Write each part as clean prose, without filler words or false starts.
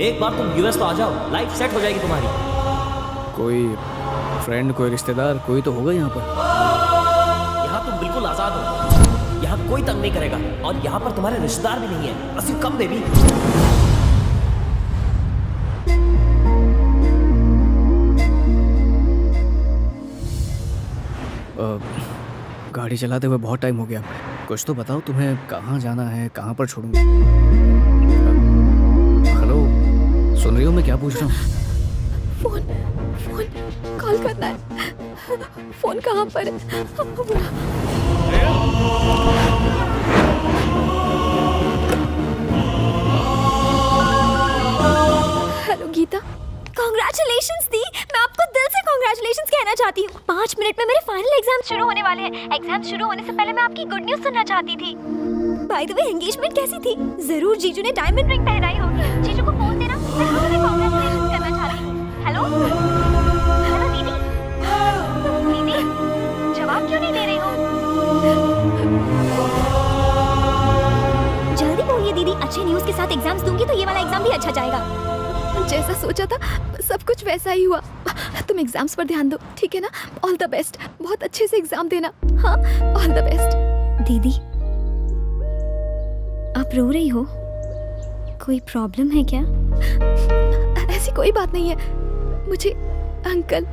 एक बार तुम यूएस तो आ जाओ, लाइफ सेट हो जाएगी तुम्हारी। कोई फ्रेंड, कोई रिश्तेदार, कोई तो होगा यहाँ पर। यहाँ तुम बिल्कुल आजाद हो, यहाँ कोई तंग नहीं करेगा, और यहाँ पर तुम्हारे रिश्तेदार भी नहीं है। बस यू कम बेबी। गाड़ी चलाते हुए बहुत टाइम हो गया। कुछ तो बताओ, तुम्हें कहाँ जाना है, कहाँ पर छोड़ूंगा? हेलो, सुन रही हो मैं क्या पूछ रहा हूँ? फोन कॉल करना है। फोन कहाँ पर है? हेलो गीता। कांग्रेचुलेशंस दी, मैं आपको दिल से कांग्रेचुलेशंस कहना चाहती हूँ। 5 मिनट में मेरे फाइनल एग्जाम शुरू होने वाले हैं। एग्जाम शुरू होने से पहले मैं आपकी गुड न्यूज सुनना चाहती थी। बाय द वे, एंगेजमेंट कैसी थी? जरूर जीजू ने डायमंड रिंग पहनाई होगी। जीजू को फोन देना, मैं आपसे कांग्रेचुलेशंस करना चाहती हूँ। हेलो हेलो दीदी, दीदी जवाब क्यों नहीं दे रही हो? जल्दी बोलिए दीदी। अच्छे न्यूज के साथ एग्जाम्स दूंगी तो ये वाला एग्जाम भी अच्छा जाएगा। जैसा सोचा था सब कुछ वैसा ही हुआ। तुम एग्जाम्स पर ध्यान दो, ठीक है ना? All the best. बहुत अच्छे से एग्जाम देना। हाँ, ऑल द बेस्ट। दीदी आप रो रही हो, कोई प्रॉब्लम है क्या? ऐसी कोई बात नहीं है। मुझे अंकल,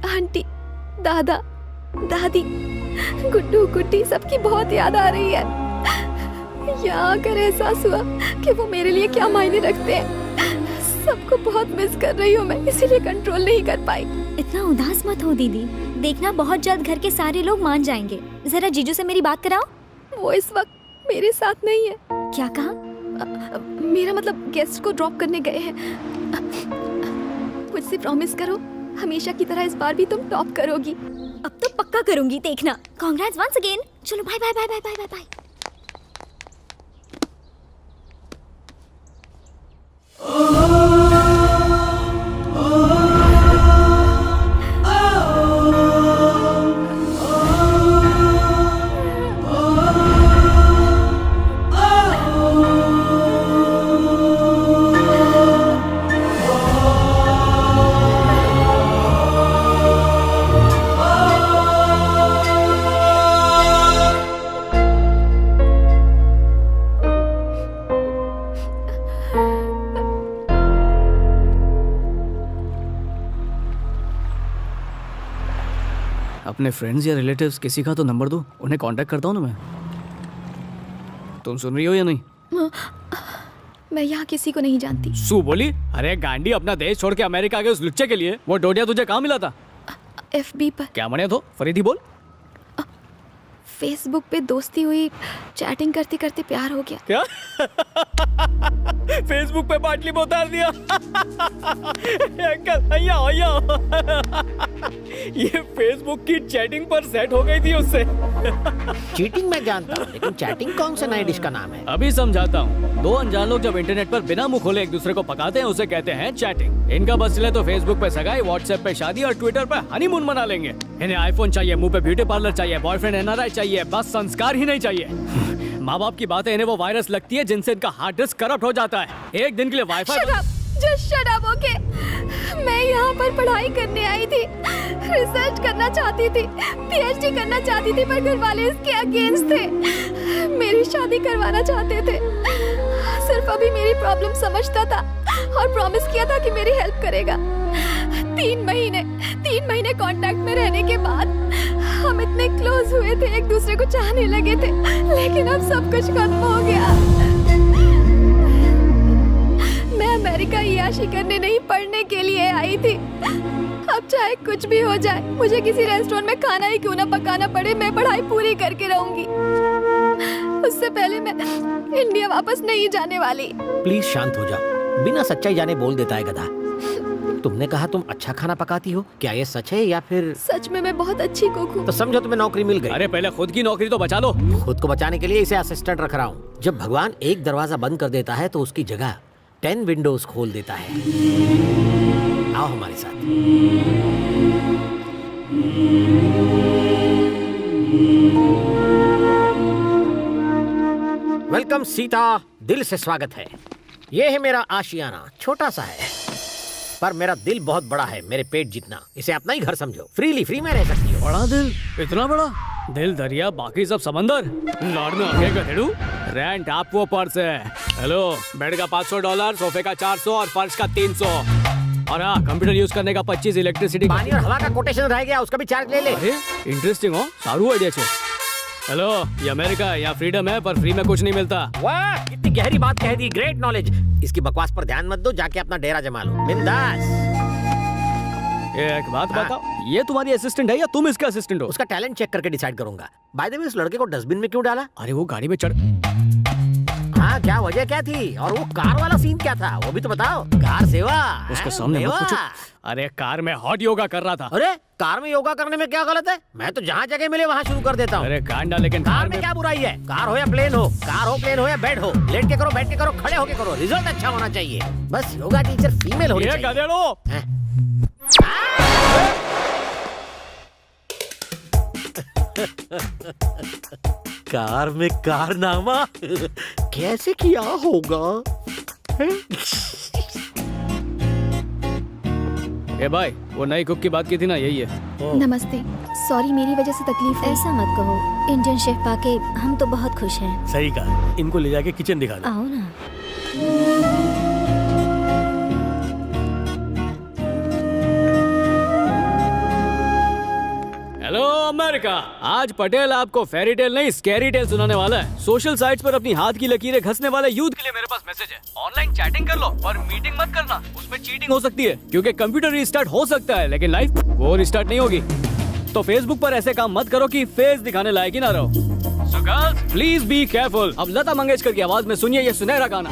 आंटी, दादा, दादी, गुड्डू, गुड्डी सबकी बहुत याद आ रही है। यहाँ आकर एहसास हुआ कि वो मेरे लिए क्या मायने रखते हैं। सबको बहुत मिस कर रही हूँ मैं, इसीलिए कंट्रोल नहीं कर पाई। इतना उदास मत हो दीदी, देखना बहुत जल्द घर के सारे लोग मान जाएंगे। जरा जीजू से मेरी बात कराओ। वो इस वक्त मेरे साथ नहीं है। क्या कहा? मेरा मतलब गेस्ट को ड्रॉप करने गए हैं। मुझसे प्रॉमिस करो, हमेशा की तरह इस बार भी तुम टॉप करोगी। अब तो पक्का करूंगी, देखना। Congrats once again. चलो bye bye bye bye bye bye bye. अपने फ्रेंड्स या रिलेटिव्स किसी का तो नंबर दो, उन्हें कांटेक्ट करता हूँ ना मैं। तुम सुन रही हो या नहीं? मैं यहाँ किसी को नहीं जानती। सू बोली, अरे गांडी, अपना देश छोड़ के अमेरिका गए उस लुच्चे के लिए। वो डोडिया तुझे कहाँ मिला था? FB पर। क्या मने तो फरीदी बोल। फेसबुक पे दोस्ती हुई, चैटिंग करते करते प्यार हो गया। क्या? फेसबुक पे बाटली में उतार दिया। अंकल भैया भैया, ये फेसबुक की चैटिंग पर सेट हो गई थी उससे। चीटिंग मैं जानता हूँ, लेकिन चैटिंग कौन से नए डिश का नाम है? अभी समझाता हूँ। दो अनजान लोग जब इंटरनेट पर बिना मुंह खोले एक दूसरे को पकाते हैं, उसे कहते हैं चैटिंग। इनका बस चले तो फेसबुक पे सगाई, व्हाट्सएप पे शादी और ट्विटर पे हनीमून मना लेंगे। इन्हें आईफोन चाहिए, मुंह पे ब्यूटी पार्लर चाहिए, बॉयफ्रेंड NRI चाहिए, बस संस्कार ही नहीं चाहिए। माँ बाप की बातें इन्हें वो वायरस लगती है जिनसे इनका हार्ड डिस्क करप्ट हो जाता है। एक दिन के लिए wifi. Just shut up, okay? मैं यहाँ पर पढ़ाई करने आई थी, रिसर्च करना चाहती थी, PhD करना चाहती थी, पर घर वाले इसके अगेंस्ट थे। मेरी शादी करवाना चाहते थे। सिर्फ अभी मेरी प्रॉब्लम समझता था और प्रॉमिस किया था कि मेरी हेल्प करेगा। 3 महीने कांटेक्ट में रहने के बाद हम इतने क्लोज हुए थे, एक दूसरे को चाहने लगे थे, लेकिन अब सब कुछ खत्म हो गया। मैं अमेरिका याशी करने नहीं, पढ़ने के लिए आई थी। अब चाहे कुछ भी हो जाए, मुझे किसी रेस्टोरेंट में खाना ही क्यों ना पकाना पड़े, मैं पढ़ाई पूरी करके रहूंगी। उससे पहले मैं इंडिया वापस नहीं जाने वाली। प्लीज शांत हो जाओ, बिना सच्चाई जाने बोल देता है गधा। तुमने कहा तुम अच्छा खाना पकाती हो, क्या ये सच है या फिर? सच में मैं बहुत अच्छी कुक हूँ। तो समझो तुम्हें नौकरी मिल गई। अरे पहले खुद की नौकरी तो बचा लो। खुद को बचाने के लिए इसे असिस्टेंट रख रहा हूँ। जब भगवान एक दरवाजा बंद कर देता है तो उसकी जगह 10 विंडोज खोल देता है। आओ हमारे साथ। वेलकम सीता, दिल से स्वागत है। ये है मेरा आशियाना, छोटा सा है पर मेरा दिल बहुत बड़ा है, मेरे पेट जितना। इसे अपना ही घर समझो, फ्री में रह सकती हो। बड़ा दिल, इतना बड़ा दिल, दरिया बाकी सब समंदर। लड़ने आगे गधेड़ू, रेंट आप वो पर्स है। हेलो, बेड का $500, सोफे का 400 और फर्श का 300। और हाँ, कंप्यूटर यूज करने का 25, इलेक्ट्रिसिटी पानी और हवा का कोटेशन रह गया, उसका भी चार्ज ले ले। इंटरेस्टिंग हो, सारू आइडिया छे। हेलो, ये अमेरिका है, यहाँ फ्रीडम है पर फ्री में कुछ नहीं मिलता। वाह, कितनी गहरी बात कह दी, ग्रेट नॉलेज। इसकी बकवास पर ध्यान मत दो, जाके अपना डेरा जमा लो बिंदास। एक बात बताओ, ये तुम्हारी असिस्टेंट है या तुम इसका असिस्टेंट हो? उसका टैलेंट चेक करके डिसाइड करूंगा। बाय द वे, उस लड़के को डस्टबिन में क्यों डाला? अरे वो गाड़ी में चढ़। हाँ, क्या वजह क्या थी? और वो कार वाला सीन क्या था, वो भी तो बताओ। कार सेवा उसके सामने मत पूछो। अरे कार में हॉट योगा कर रहा था। अरे कार में योगा करने में क्या गलत है? मैं तो जहाँ जगह मिले वहाँ शुरू कर देता हूँ। अरे कांडा, लेकिन कार में क्या बुराई है? कार हो या प्लेन हो, कार हो प्लेन हो या बेड हो, लेट के करो, बैठ के करो, खड़े होके करो, रिजल्ट अच्छा होना चाहिए। बस योगा टीचर फीमेल होनी चाहिए। गधेड़ो, कार में कारनामा कैसे किया होगा? ए भाई, वो नई कुक की बात की थी ना, यही है। नमस्ते, सॉरी मेरी वजह से तकलीफ है। ऐसा मत कहो, इंडियन शेफ पाके हम तो बहुत खुश हैं। सही कहा, इनको ले जाके किचन दिखा दो। आओ ना। हेलो अमेरिका, आज पटेल आपको फेरी टेल नहीं स्कैरी टेल सुनाने वाला है। सोशल साइट्स पर अपनी हाथ की लकीरें घसने वाले यूथ के लिए मेरे पास मैसेज है। ऑनलाइन चैटिंग कर लो पर मीटिंग मत करना, उसमें चीटिंग हो सकती है। क्योंकि कंप्यूटर रिस्टार्ट हो सकता है लेकिन लाइफ वो रिस्टार्ट नहीं होगी। तो फेसबुक पर ऐसे काम मत करो कि फेस दिखाने लायक ही ना रहो। So girls, please be careful. अब लता मंगेशकर की आवाज में सुनिए ये सुनहरा गाना।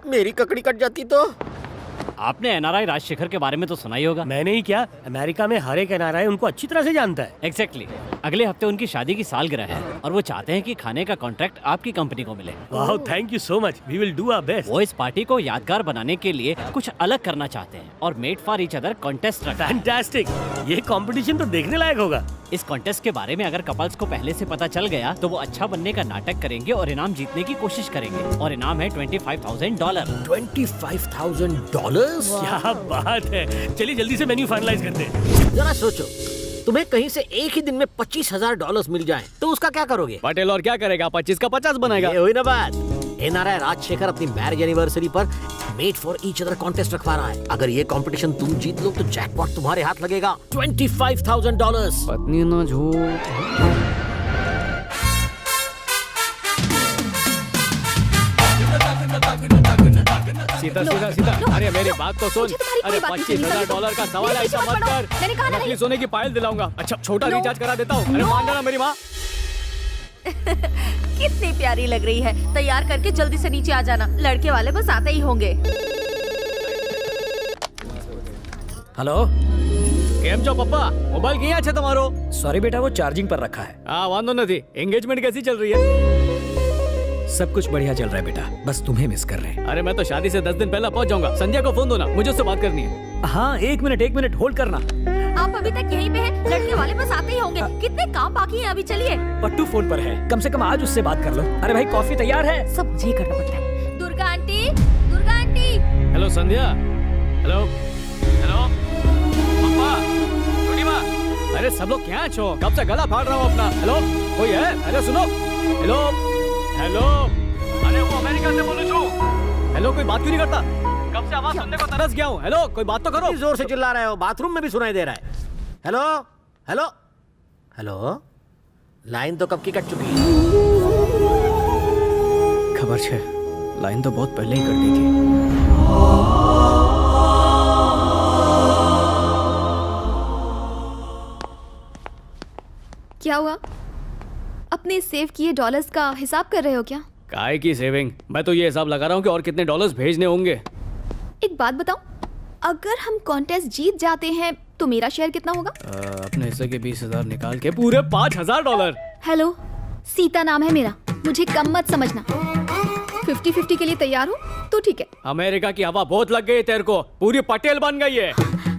मेरी ककड़ी कट जाती तो। आपने एनआरआई राजशेखर के बारे में तो सुना ही होगा। मैंने ही क्या, अमेरिका में हर एक एनआरआई उनको अच्छी तरह से जानता है। एग्जैक्टली। अगले हफ्ते उनकी शादी की सालगिरह है और वो चाहते हैं कि खाने का कॉन्ट्रैक्ट आपकी कंपनी को मिले। वाह, thank you so much, we will do our best. वो इस पार्टी को यादगार बनाने के लिए कुछ अलग करना चाहते हैं और made for each other contest रखा है। फैंटास्टिक, ये कंपटीशन तो देखने लायक होगा। इस कॉन्टेस्ट के बारे में अगर कपल्स को पहले से पता चल गया तो वो अच्छा बनने का नाटक करेंगे और इनाम जीतने की कोशिश करेंगे। और इनाम है $25,000। $25,000? क्या बात है, चलिए जल्दी से मेन्यू फाइनलाइज करते हैं। जरा सोचो, तुम्हें कहीं से एक ही दिन में $25,000 मिल जाए तो उसका क्या करोगे? पटेल और क्या करेगा, 25 का 50 बनाएगा। ये हुई ना बात। एनआरआई राजशेखर अपनी मैरिज एनिवर्सरी पर made for each other contest रखवा रहा है। अगर ये कंपटीशन तुम जीत लो तो जैकपॉट तुम्हारे हाथ लगेगा, $25,000। पत्नी ना झूठ। सीधा सीधा सीधा। अरे मेरी बात तो सुन। मुझे तुम्हारी अरे कोई बात नहीं $25,000 का सवाल है, ऐसा मत कर। मैंने कहा ना नकली सोने की पायल दिलाऊंगा। अच्छा, छोटा No. रिचार्ज करा देता हूँ। अरे No. मान जाना मेरी माँ। कितनी प्यारी लग रही है। तैयार करके जल्दी से नीचे आ जाना, लड़के वाले बस आते ही होंगे। हेलो, કેમ છો પપ્પા? મોબાઈલ ક્યાં છે તમારો? सॉरी बेटा, वो चार्जिंग पर रखा है। हाँ, वांदो नहीं। एंगेजमेंट कैसी चल रही है? सब कुछ बढ़िया चल रहा है बेटा, बस तुम्हें मिस कर रहे हैं। अरे मैं तो शादी से 10 दिन पहले पहुंच जाऊंगा। संध्या को फोन दो ना, मुझे उससे बात करनी है। हाँ, एक मिनट होल्ड करना। आप अभी तक यहीं पे हैं? लड़के वाले बस आते ही होंगे। कितने काम बाकी हैं अभी, चलिए। पट्टू फोन पर है, कम से कम आज उससे बात कर लो। अरे भाई, कॉफी तैयार है। सब मुझे ही करना पड़ता है। Durga aunty, Durga aunty. Hello Sandhya. Hello hello पप्पा, छोटी माँ। अरे सब लोग क्या छो? कब से गला फाड़ रहा हूँ अपना। हेलो, कोई है? अरे सुनो। Hello hello. अरे वो अमेरिका से बोलूं छू। हेलो, कोई बात क्यों नहीं करता? कब से आवाज सुनने को तरस गया हूँ। हेलो, कोई बात तो करो। इतनी जोर से चिल्ला रहे हो, बाथरूम में भी सुनाई दे रहा है। Hello hello hello. लाइन तो कब की कट चुकी है। खबर छे, लाइन तो बहुत पहले ही कर दी थी। क्या हुआ? अपने सेव किए डॉलर्स का हिसाब कर रहे हो क्या? काय की सेविंग? मैं तो ये हिसाब लगा रहा हूँ कि और कितने डॉलर्स भेजने होंगे। एक बात बताओ, अगर हम कॉन्टेस्ट जीत जाते हैं तो मेरा शेयर कितना होगा? अपने हिस्से के 20,000 निकाल के पूरे $5,000। हेलो, सीता नाम है मेरा, मुझे कम मत समझना। 50-50 के लिए तैयार हो तो ठीक है। अमेरिका की हवा बहुत लग गई है तेरे को, पूरी पटेल बन गई है।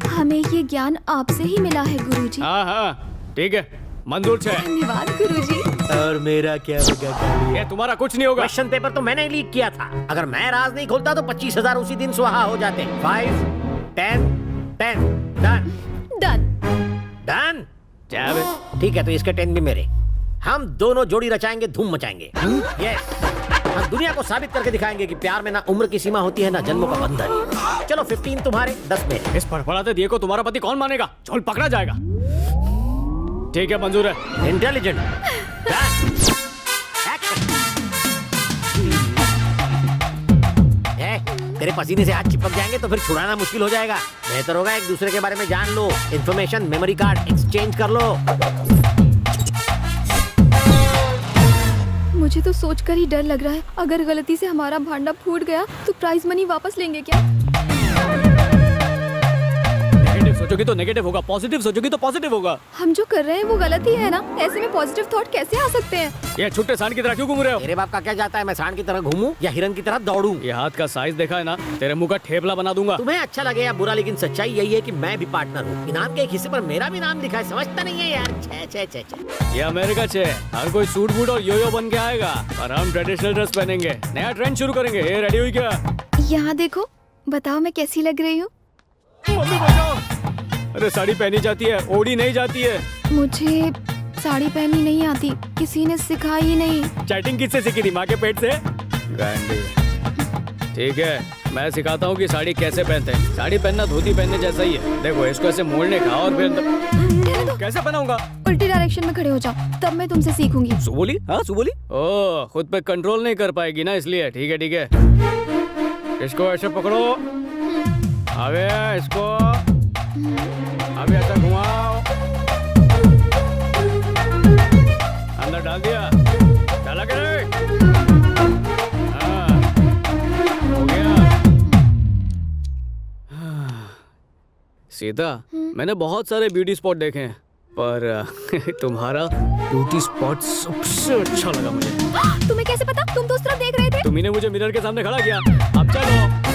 हमें ये ज्ञान आपसे ही मिला है गुरुजी। हाँ हाँ ठीक है, मंजूर है। धन्यवाद गुरुजी। और मेरा क्या होगा? ये तुम्हारा कुछ नहीं होगा। क्वेश्चन पेपर तो मैंने लीक किया था। अगर मैं राज नहीं खोलता तो 25,000 उसी दिन स्वाहा हो जाते। 5, 10, 10 डन डन। डन। क्या ठीक है, तो इसके 10 भी मेरे। हम दोनों जोड़ी रचाएंगे, धूम मचाएंगे। यस, हम दुनिया को साबित करके दिखाएंगे कि प्यार में ना उम्र की सीमा होती है ना जन्मों का बंधन। चलो 15 तुम्हारे, 10 मेरे। इस फड़फड़ाते दिए को तुम्हारा पति कौन मानेगा? झोल पकड़ा जाएगा। ठीक है, मंजूर है। इंटेलिजेंट। तेरे पसीने से हाथ चिपक जाएंगे तो फिर छुड़ाना मुश्किल हो जाएगा। बेहतर होगा एक दूसरे के बारे में जान लो, इंफॉर्मेशन मेमोरी कार्ड एक्सचेंज कर लो। मुझे तो सोचकर ही डर लग रहा है, अगर गलती से हमारा भांडा फूट गया तो प्राइज मनी वापस लेंगे क्या? नेगेटिव सोचोगी तो नेगेटिव होगा, पॉजिटिव सोचोगी तो पॉजिटिव होगा। हम जो कर रहे हैं वो गलत ही है ना, ऐसे में पॉजिटिव थॉट कैसे आ सकते हैं? ये छुट्टे सांड की तरह क्यों घूम रहे हो? तेरे बाप का क्या जाता है मैं सांड की तरह घूमूं या हिरन की तरह दौड़ूं? ये हाथ का साइज देखा है ना, तेरे मुंह का ठेपला बना दूंगा। तुम्हें अच्छा लगे या बुरा, लेकिन सच्चाई यही है कि मैं भी पार्टनर हूँ। इनाम के एक हिस्से पर मेरा भी नाम लिखा है, समझता नहीं है यार। छे छे छे छे। ये अमेरिका छे, हर कोई सूट बूट और योयो बन के आएगा और हम ट्रेडिशनल ड्रेस पहनेंगे, नया ट्रेंड शुरू करेंगे। ये रेडी हुई क्या? यहाँ देखो, बताओ मैं कैसी लग रही हूँ? मम्मी बचाओ। अरे साड़ी पहनी जाती है, ओढ़ी नहीं जाती है। मुझे साड़ी पहननी नहीं आती, किसी ने सिखाई ही नहीं। चैटिंग किससे सीखी थी? माँ के पेट से? गांडी। ठीक है, मैं सिखाता हूँ कि साड़ी कैसे पहनते हैं। साड़ी पहनना धोती पहनने जैसा ही है। देखो, इसको ऐसे मोड़ने का और फिर कैसे पहनाऊंगा? उल्टी डायरेक्शन में खड़े हो जाओ, तब मैं तुमसे सीखूंगी। सुबोली? हाँ सुबोली। ओह, खुद पे कंट्रोल नहीं कर पाएगी ना, इसलिए। ठीक है ठीक है, इसको ऐसे पकड़ो। अबे इसको अभी ऐसा घुमाओ, अंदर डाल दिया, डाला के रे? हाँ, हो गया। सीता, मैंने बहुत सारे ब्यूटी स्पॉट देखे हैं, पर तुम्हारा ब्यूटी स्पॉट सबसे अच्छा लगा मुझे। तुम्हें कैसे पता? तुम तो उस तरफ देख रहे थे। तुम्ही ने मुझे मिरर के सामने खड़ा किया। अब चलो।